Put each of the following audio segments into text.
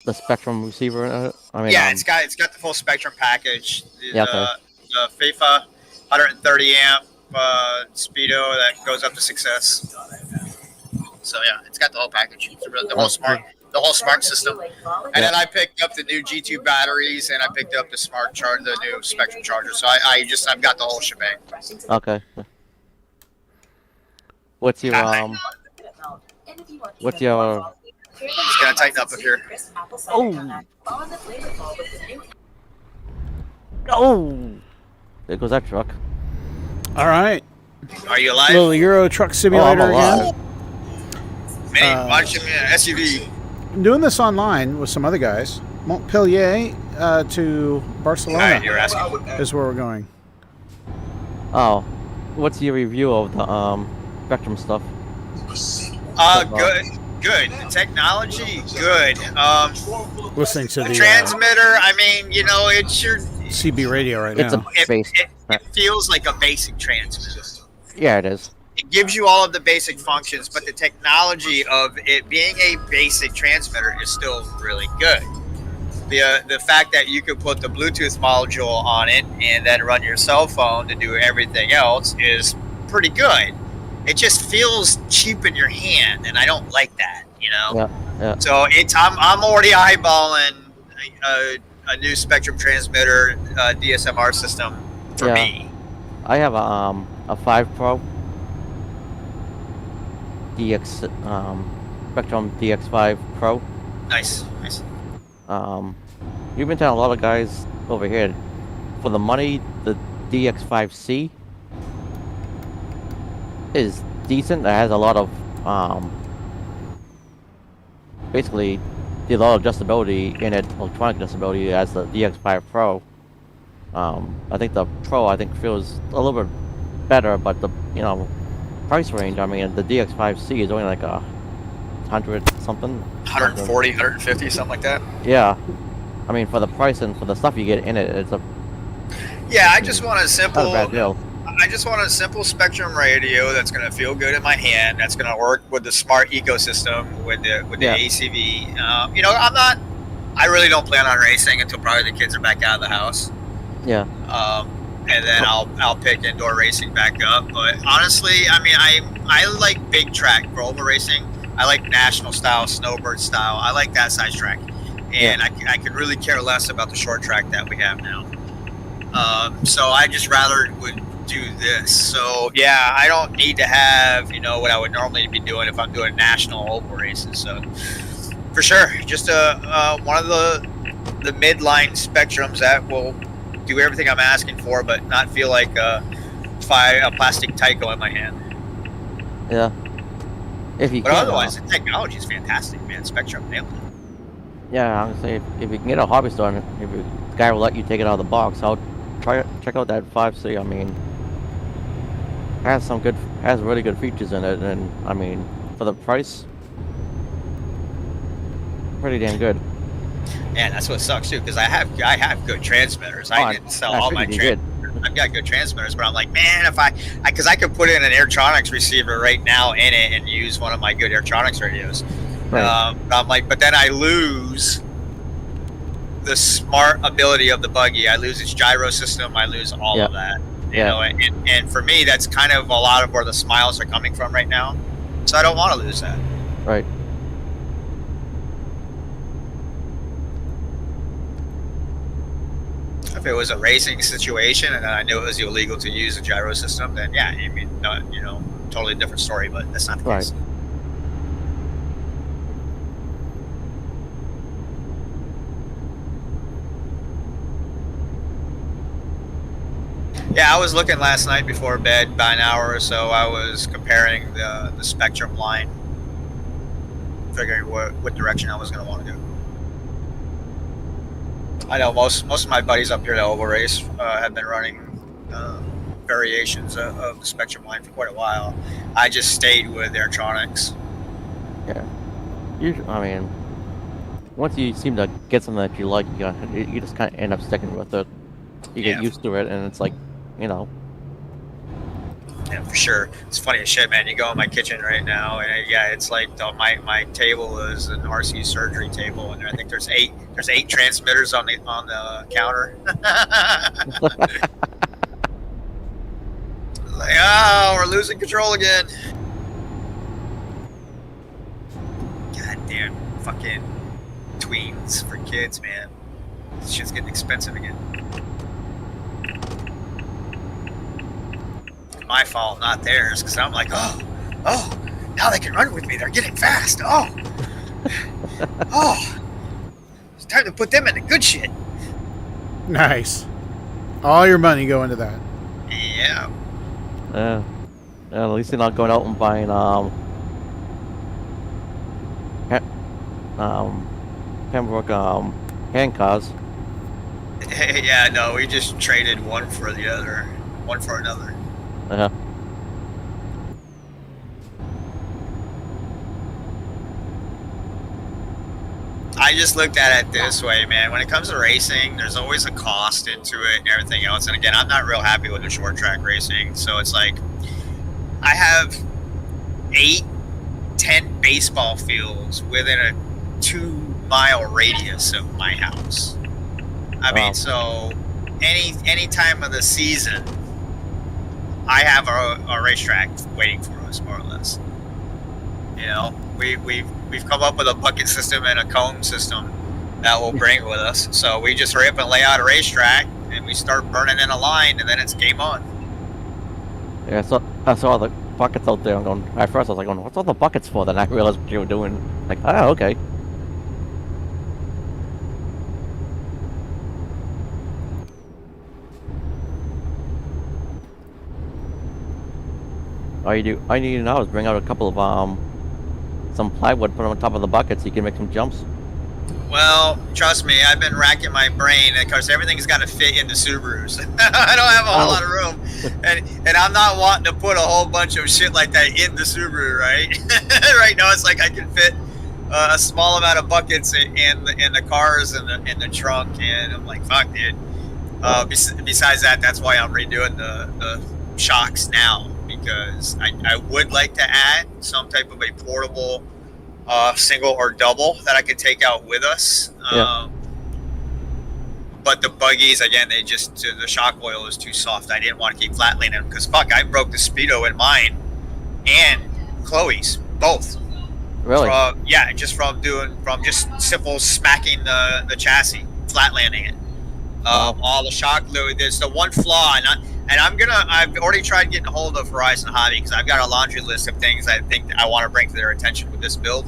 the Spectrum receiver in it? I mean, Yeah, it's got the full Spectrum package. yeah, okay, The FIFA 130 amp speedo that goes up to 6S. So yeah, it's got the whole package. that's good. The whole smart system. And Yeah, then I picked up the new G2 batteries, and I picked up the new Spectrum charger. So I've got the whole shebang. okay. What's your I, what's your just gonna tighten up here. oh oh there goes that truck. All right. Are you alive? Little Euro Truck Oh, I'm Simulator alive. again. Mini, watching an SUV. I'm doing this online with some other guys. Montpellier to Barcelona All right, you're asking. is where we're going. Oh, what's your review of the Spectrum stuff? Good, good. The technology, good. Listening to The the transmitter. I mean, it's your. CB radio right It's now. a base. It feels like a basic transmitter. Yeah, it is. It gives you all of the basic functions, but the technology of it being a basic transmitter is still really good. The fact that you could put the Bluetooth module on it and then run your cell phone to do everything else is pretty good. It just feels cheap in your hand, and I don't like that, Yeah, yeah. So I'm already eyeballing a new Spectrum transmitter DSMR system for Yeah. me. I have a 5 Pro DX Spectrum DX5 Pro. Nice, nice. You've been telling a lot of guys over here for the money the DX5C is decent. It has a lot of basically a lot of adjustability in it, electronic adjustability as the DX5 Pro. I think the Pro feels a little bit better, but the price range. I mean, the DX5C is only like 100 something. 140, 150, something like that. Yeah, I mean for the price and for the stuff you get in it, it's Yeah, I just want a not a simple. bad deal. I just want a simple Spectrum radio that's going to feel good in my hand. That's going to work with the smart ecosystem with the Yeah. ACV. I'm not. I really don't plan on racing until probably the kids are back out of the house. Yeah, And then I'll pick indoor racing back up. But honestly, I mean, I like big track roller racing. I like national style, snowbird style. I like that size track, and I could really care less about the short track that we have now. So I just rather would do this. So yeah, I don't need to have what I would normally be doing if I'm doing national oval races. So for sure, just one of the midline spectrums that will do everything I'm asking for, but not feel like a plastic Tyco in my hand. yeah. If you But can, otherwise, the technology is fantastic, man. Spectrum nailed it. yeah, honestly, if you can get a hobby store, and if the guy will let you take it out of the box, I'll check out that 5C. I mean, has really good features in it, and I mean, for the price, pretty damn good. And that's what sucks too, because I have good transmitters. I didn't sell I all figured my you did. I've got good transmitters, but I'm like, man, if because I could put in an Airtronics receiver right now in it and use one of my good Airtronics radios. Right. I'm like, but then I lose the smart ability of the buggy. I lose its gyro system. I lose all of that. And for me, that's kind of a lot of where the smiles are coming from right now. So I don't want to lose that. Right. If it was a racing situation and I knew it was illegal to use a gyro system, then yeah, I mean, totally different story. But that's not the case. Yeah, I was looking last night before bed, about an hour or so. I was comparing the Spectrum line, figuring what direction I was going to want to go. I know most of my buddies up here at Oval Race have been running variations of the Spectrum line for quite a while. I just stayed with Airtronics. Yeah. I mean, once you seem to get something that you like, you just kind of end up sticking with it. You get used to it, and it's like, Yeah, for sure. It's funny as shit, man. You go in my kitchen right now, and yeah, it's like my table is an RC surgery table, and I think there's eight transmitters on the counter. Like, oh, we're losing control again. Goddamn fucking tweens for kids, man. This shit's getting expensive again. My fault, not theirs, because I'm like, oh, now they can run with me. They're getting fast. Oh, it's time to put them into good shit. Nice. All your money go into that. Yeah. Yeah. At least you're not going out and buying Pembroke hand cars. Yeah, no, we just traded one for the other, one for another. Yeah. I just looked at it this way, man. When it comes to racing, there's always a cost into it and everything else. And again, I'm not real happy with the short track racing. So it's like, I have 8-10 baseball fields within a 2-mile radius of my house. I mean, so any time of the season, I have a racetrack waiting for us, more or less. You know, we've come up with a bucket system and a cone system that we'll bring with us. So we just hurry up and lay out a racetrack, and we start burning in a line, and then it's game on. Yeah, so I saw the buckets out there. I'm going. At first, I was like, "What's all the buckets for?" Then I realized what you were doing. Like, oh, okay. All you need to know is bring out a couple of some plywood, put them on top of the bucket so you can make some jumps. Well, trust me, I've been racking my brain because everything's got to fit into Subarus. I don't have a whole lot of room, and I'm not wanting to put a whole bunch of shit like that in the Subaru, right? Right now, it's like I can fit a small amount of buckets in the cars and in the trunk, and I'm like, fuck, dude. Besides that, that's why I'm redoing the shocks now, because I would like to add some type of a portable single or double that I could take out with us. But the buggies, again, the shock oil is too soft. I didn't want to keep flat laning them because fuck, I broke the Speedo in mine and Chloe's both. Really? From just simple smacking the chassis, flat landing it. All the shock fluid. There's the one flaw, and I've already tried getting a hold of Horizon Hobby because I've got a laundry list of things I think I want to bring to their attention with this build.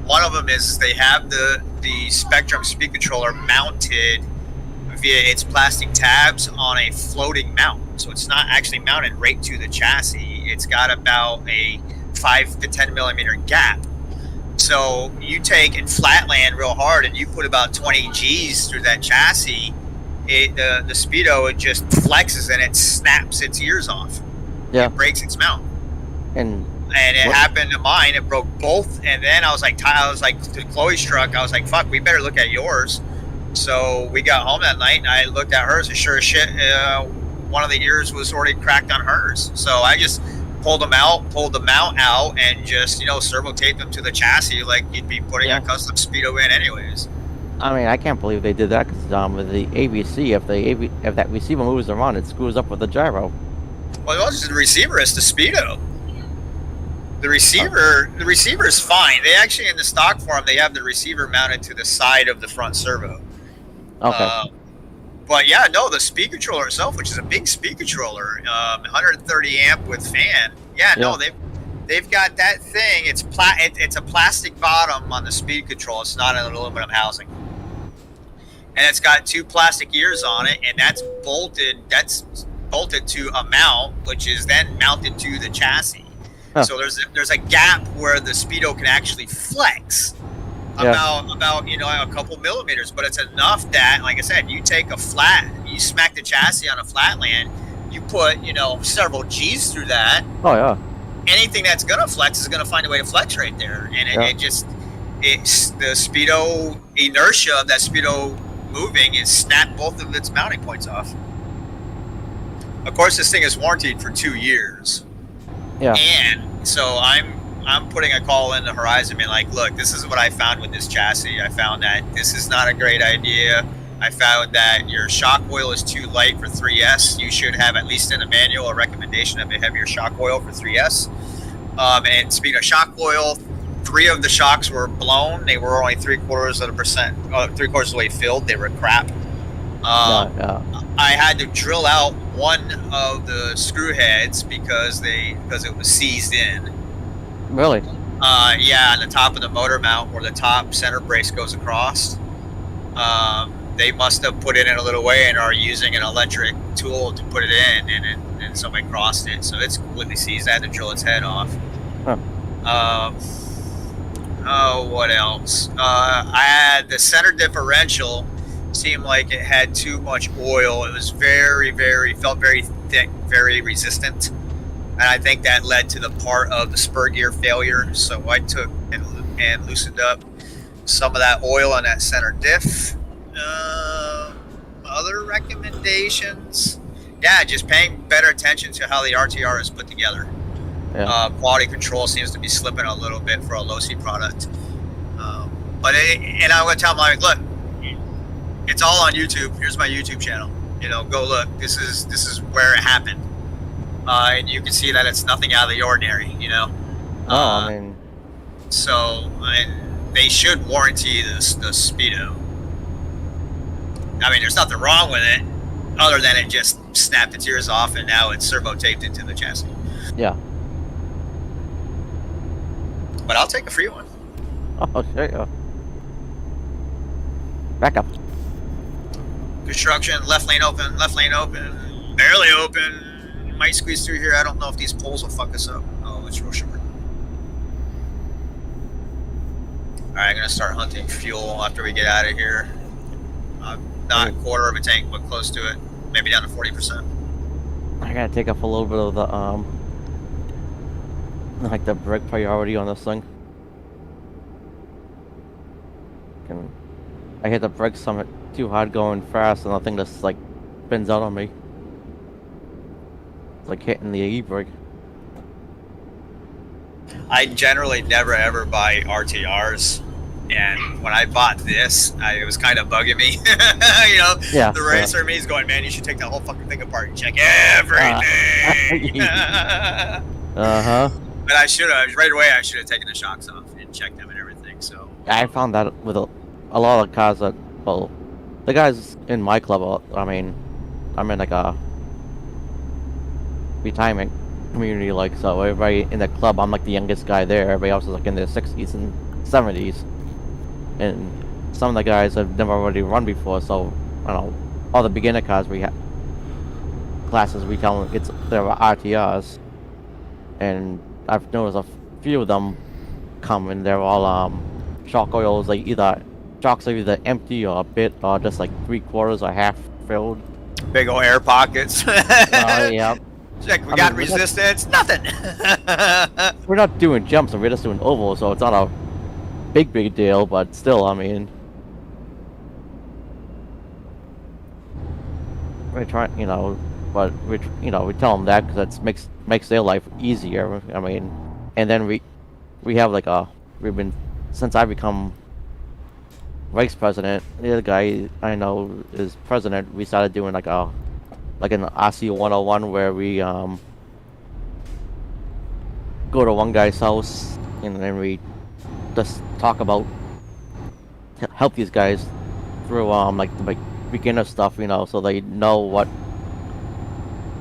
One of them is they have the Spectrum speed controller mounted via its plastic tabs on a floating mount. So it's not actually mounted right to the chassis. It's got about a 5 to 10 millimeter gap. So you take and flatland real hard and you put about 20 G's through that chassis, the Speedo, it just flexes and it snaps its ears off. Yeah. It breaks its mount. And it happened to mine. It broke both. And then I was like to Chloe's truck, I was like, fuck, we better look at yours. So we got home that night and I looked at hers, and sure as shit, one of the ears was already cracked on hers. So I just pulled the mount out, and just, servo taped them to the chassis like you'd be putting a custom Speedo in anyways. I mean, I can't believe they did that because with the ABC, if that receiver moves around, it screws up with the gyro. Well, it wasn't the receiver; it's the Speedo. The receiver is fine. They actually, in the stock form, they have the receiver mounted to the side of the front servo. Okay. But yeah, no, the speed controller itself, which is a big speed controller, 130 amp with fan. Yeah, no, they've got that thing. It's a plastic bottom on the speed control. It's not an aluminum housing, and it's got 2 plastic ears on it, and that's bolted to a mount, which is then mounted to the chassis. Huh. So there's a gap where the Speedo can actually flex about a couple millimeters, but it's enough that, like I said, you smack the chassis on a flatland, you put several G's through that. Oh yeah. Anything that's gonna flex is gonna find a way to flex right there, and it's the Speedo inertia of that Speedo moving is snapped both of its mounting points off. Of course, this thing is warranted for 2 years. Yeah. And so I'm putting a call into Horizon, being like, look, this is what I found with this chassis. I found that this is not a great idea. I found that your shock oil is too light for 3S. You should have, at least in a manual, a recommendation of a heavier shock oil for 3S. And speaking of shock oil, 3 of the shocks were blown. They were only 3/4 of the way filled. They were crap. Yeah. I had to drill out one of the screw heads because it was seized in. Really? Yeah, on the top of the motor mount where the top center brace goes across. They must have put it in a little way and are using an electric tool to put it in, and somebody crossed it, so it's completely seized. I had to drill its head off. Huh. Oh, what else? I had the center differential seemed like it had too much oil. It was felt very thick, very resistant. And I think that led to the part of the spur gear failure. So I took and loosened up some of that oil on that center diff. Other recommendations? Yeah, just paying better attention to how the RTR is put together. Yeah. Quality control seems to be slipping a little bit for a low-C product. And I'm going to tell them, like, look, it's all on YouTube. Here's my YouTube channel. Go look. This is where it happened. And you can see that it's nothing out of the ordinary, I mean, So they should warranty the Speedo. I mean, there's nothing wrong with it, other than it just snapped its ears off and now it's servo taped into the chassis. yeah. But I'll take a free one. Oh, sure. Yeah. Back up. Construction, left lane open, barely open. Might squeeze through here. I don't know if these poles will fuck us up. Oh, it's real short. Alright, I'm gonna start hunting fuel after we get out of here. Not a quarter of a tank, but close to it. Maybe down to 40%. I gotta take up a little bit of the like the brake priority on this thing. I hit the brakes somewhat too hard going fast, and the thing just like spins out on me. It's like hitting the e-brake. I generally never ever buy RTRs, and when I bought this, it was kind of bugging me. Yeah. The racer in me is going, man, you should take that whole fucking thing apart and check everything. Uh-huh. But I should have, right away, I should have taken the shocks off and checked them and everything. So I found that with a lot of cars that, well, the guys in my club, I mean, I'm in like a retirement community, like, so everybody in the club, I'm like the youngest guy there. Everybody else is like in their 60s and 70s, and some of the guys have never already run before, so I don't know, all the beginner cars we have classes, we tell them they're RTRs, and I've noticed a few of them come and they're all shock oils, like shocks are either empty or a bit, or just like 3/4 or half filled. big old air pockets. Yeah. Check, we got resistance. Nothing. We're not doing jumps, we're just doing ovals, so it's not a big deal, but still, I mean, we're trying, but we tell them that because that makes their life easier. I mean, and then we have like since I become vice president, the other guy I know is president. We started doing like an RC 101 where we go to one guy's house and then we just talk about help these guys through like the beginner stuff, so they know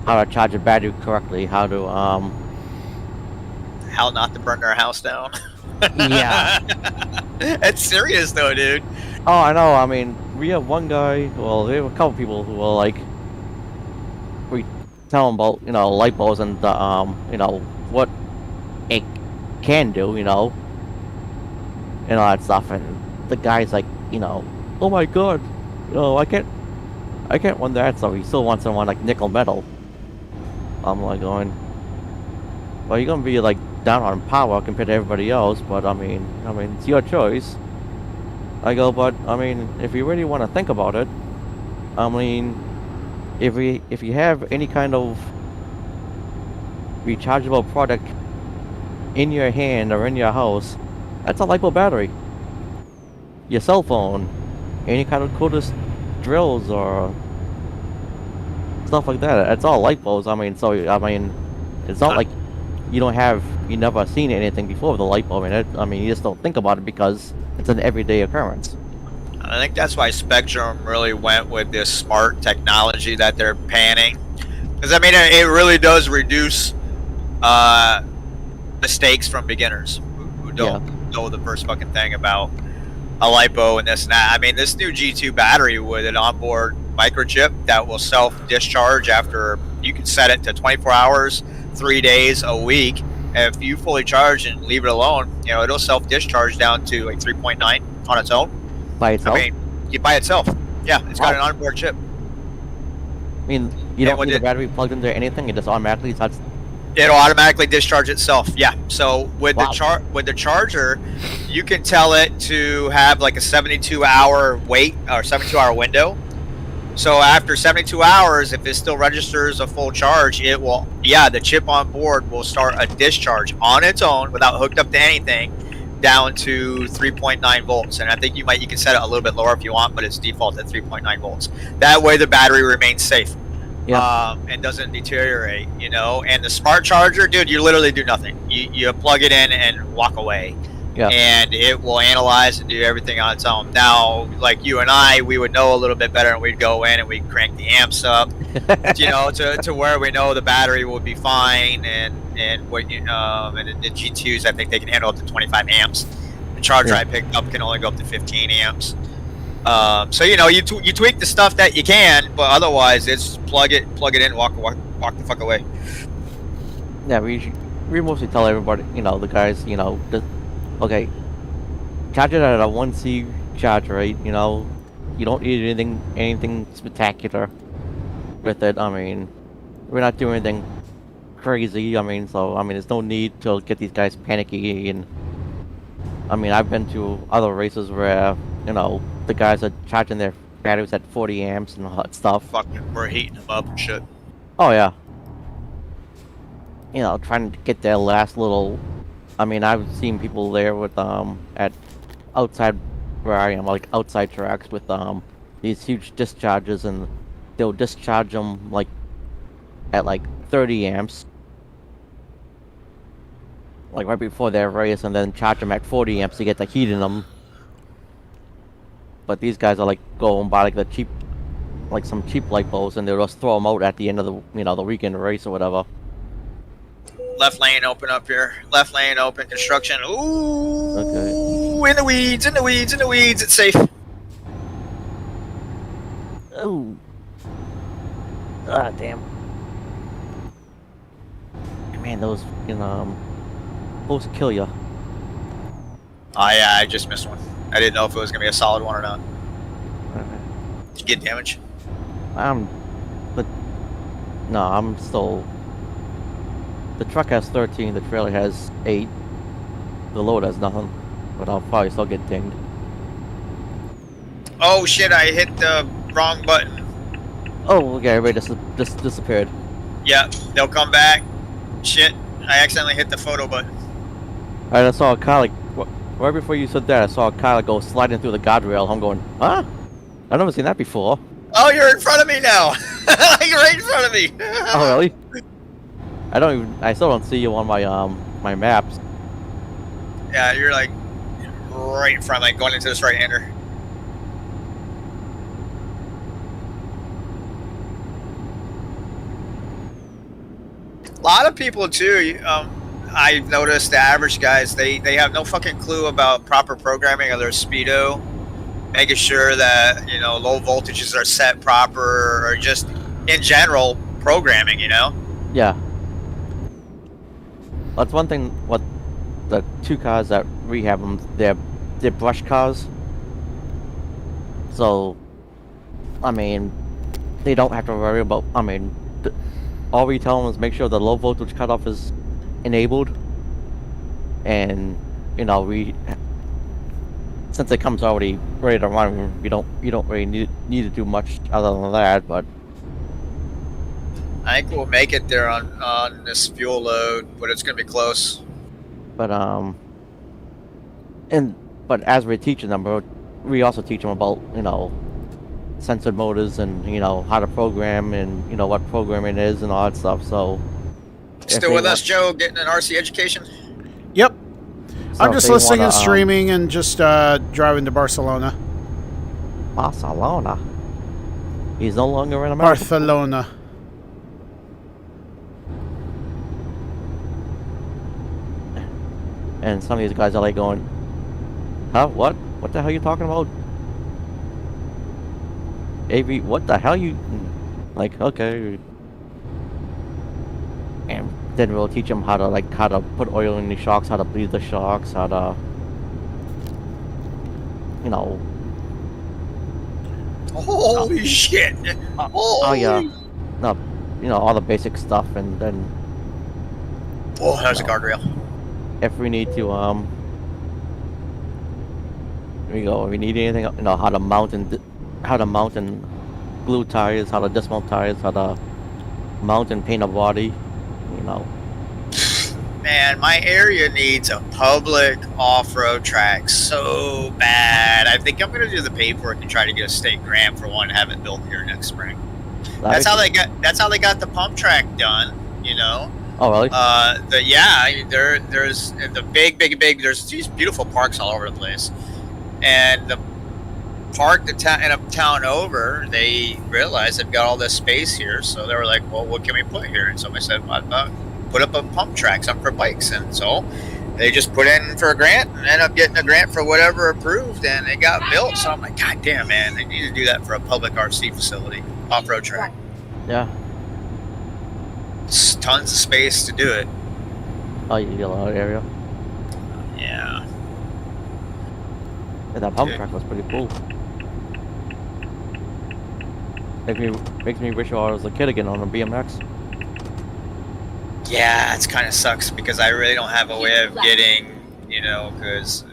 how to charge a battery correctly, how to How not to burn their house down. Yeah. It's serious though, dude. Oh, I know. I mean, we have one guy. Well, we have a couple people who are like, we tell them about light bulbs and what it can do, and all that stuff. And the guy's like, oh my god, I can't run that. So he still wants to run like nickel metal. I'm like going, well, you're gonna be like down on power compared to everybody else, but I mean, it's your choice. I go, but I mean, if you really want to think about it, I mean, if you have any kind of rechargeable product in your hand or in your house, that's a LiPo battery. Your cell phone, any kind of coolest drills or stuff like that, it's all LiPos. I mean, so I mean, it's not like you never seen anything before with a LiPo. I mean, you just don't think about it because it's an everyday occurrence. I think that's why Spectrum really went with this smart technology that they're panning. Because, I mean, it really does reduce mistakes from beginners who don't know the first fucking thing about a LiPo and this and that. I mean, this new G2 battery with an onboard microchip that will self-discharge after, you can set it to 24 hours, 3 days, a week. If you fully charge and leave it alone, you know, it'll self-discharge down to like 3.9 on its own. By itself? I mean, by itself. Yeah, it's got an onboard chip. I mean, you don't need the battery plugged into anything; it just automatically starts. It'll automatically discharge itself. Yeah. So with the charger, you can tell it to have like a 72-hour wait or 72-hour window. So after 72 hours, if it still registers a full charge, it will. Yeah, the chip on board will start a discharge on its own without hooked up to anything, down to 3.9 volts. And I think you can set it a little bit lower if you want, but it's default at 3.9 volts. That way the battery remains safe. Yeah. And doesn't deteriorate, you know. And the smart charger, dude, you literally do nothing. You plug it in and walk away. Yeah. And it will analyze and do everything on its own. Now, like you and I, we would know a little bit better, and we'd go in and we'd crank the amps up, you know, to where we know the battery will be fine. And what and the G2s, I think they can handle up to 25 amps. The charger I picked up can only go up to 15 amps. So you know, you tweak the stuff that you can, but otherwise it's plug it in, walk the fuck away. Yeah, we mostly tell everybody, you know, the guys, you know, okay, charge it at a 1C charge rate. You know, you don't need anything spectacular with it. I mean, we're not doing anything crazy. I mean, there's no need to get these guys panicky. And I mean, I've been to other races where, you know, the guys are charging their batteries at 40 amps and hot stuff. Fucking, we're heating them up and shit. Oh yeah. You know, trying to get their last little. I mean, I've seen people there with at outside where I am, like outside tracks with these huge discharges, and they'll discharge them like at like 30 amps, like right before their race, and then charge them at 40 amps to get the heat in them. But these guys are like going by like some cheap LiPos, and they'll just throw them out at the end of the weekend race or whatever. Left lane open up here. Left lane open. Construction. Ooh. Okay. In the weeds. It's safe. Oh. Ah, damn. Man, those supposed to kill you. Oh yeah, I just missed one. I didn't know if it was gonna be a solid one or not. Did you get damage? But no, I'm still. The truck has 13, the trailer has 8, the load has nothing, but I'll probably still get dinged. Oh shit, I hit the wrong button. Oh, okay, everybody just disappeared. Yeah, they'll come back. Shit, I accidentally hit the photo button. Alright, I saw a car right before you said that, I saw a car go sliding through the guardrail. I'm going, huh? I've never seen that before. Oh, you're in front of me now. You're right in front of me. Oh, really? I still don't see you on my maps. Yeah, you're like right in front, like going into this right-hander. A lot of people too. I've noticed the average guys, they have no fucking clue about proper programming of their speedo, making sure that, you know, low voltages are set proper, or just in general programming. You know. Yeah. That's one thing. What the two cars that rehab them, they're brush cars. So, I mean, they don't have to worry about. I mean, all we tell them is make sure the low voltage cutoff is enabled, and you know, since it comes already ready to run, you don't really need to do much other than that. But I think we'll make it there on this fuel load, but it's gonna be close. But but as we're teaching them, we also teach them about sensor motors and how to program and what programming is and all that stuff. So Still with us, Joe, getting an RC education? Yep. so I'm if just they listening wanna, and streaming and just driving to Barcelona. Barcelona. He's no longer in America. Barcelona. And some of these guys are like going, huh? What? What the hell are you talking about? AV, what the hell you... Like, okay. And then we'll teach them how to put oil in the shocks, how to bleed the shocks, how to... Holy shit! Oh yeah. No, all the basic stuff, and then Oh, that was a guardrail. if we need to, here we go. If we need anything, how to mount and glue tires, how to dismount tires, how to mount and paint a body, Man, my area needs a public off-road track so bad. I think I'm going to do the paperwork and try to get a state grant for one and have it built here next spring. That's how they got the pump track done. Oh really? There's the big. There's these beautiful parks all over the place, and the park in a town over, they realized they've got all this space here, so they were like, well, what can we put here? And somebody said, what about put up a pump track, something for bikes? And so they just put in for a grant and ended up getting a grant for whatever approved, and it got built. So I'm like, God damn, man, they need to do that for a public RC facility, off-road track. Yeah. It's tons of space to do it. Oh, you get a lot of area. Yeah. Yeah, that pump Dude. track was pretty cool. Makes me wish I was a kid again on a BMX. Yeah, it kind of sucks because I really don't have a way of getting, because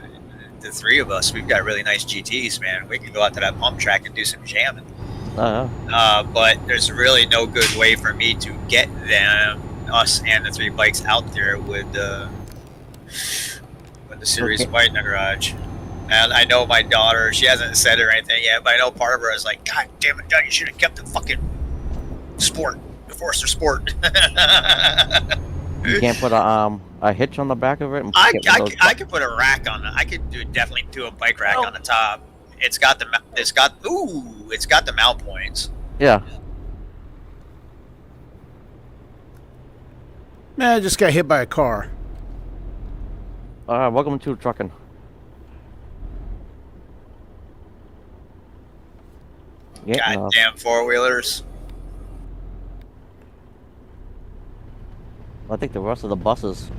the three of us, we've got really nice GTs, man. We can go out to that pump track and do some jamming. But there's really no good way for me to get us and the three bikes out there with the Series Okay. White in the garage. And I know my daughter, she hasn't said or anything yet, but I know part of her is like, God damn it, Doug, you should have kept the fucking sport, the Forester Sport. You can't put a hitch on the back of it. And I get one of those could put a rack on it. I could definitely do a bike rack on the top. It's got the mount points. Yeah. Man, I just got hit by a car. Welcome to trucking. Yeah. Goddamn four-wheelers. I think the rest of the buses.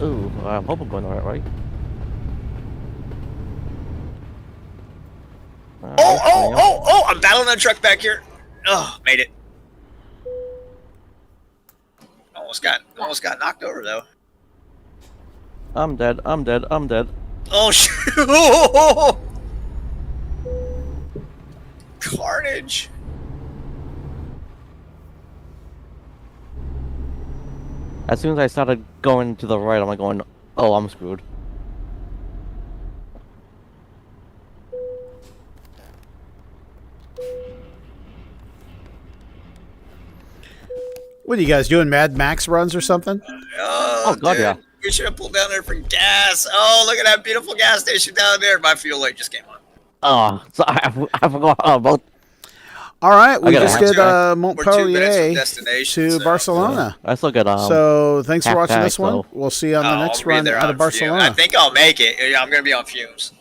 Ooh, I hope I'm going the right way. Oh! I'm battling a truck back here. Oh, made it. Almost got knocked over though. I'm dead. Oh shoot! Carnage. As soon as I started going to the right, I'm like going, oh, I'm screwed. What are you guys doing? Mad Max runs or something? Oh God, dude, yeah. We should have pulled down there for gas. Oh, look at that beautiful gas station down there. My fuel light just came on. Oh, so I forgot about. All right, we gotta just have did We're 2 minutes from Montpellier destination. to so- Barcelona. I still got So thanks for watching half-pack, this one. so- We'll see you on the Oh, next I'll be run there out on of Barcelona. fumes. I think I'll make it. I'm going to be on fumes.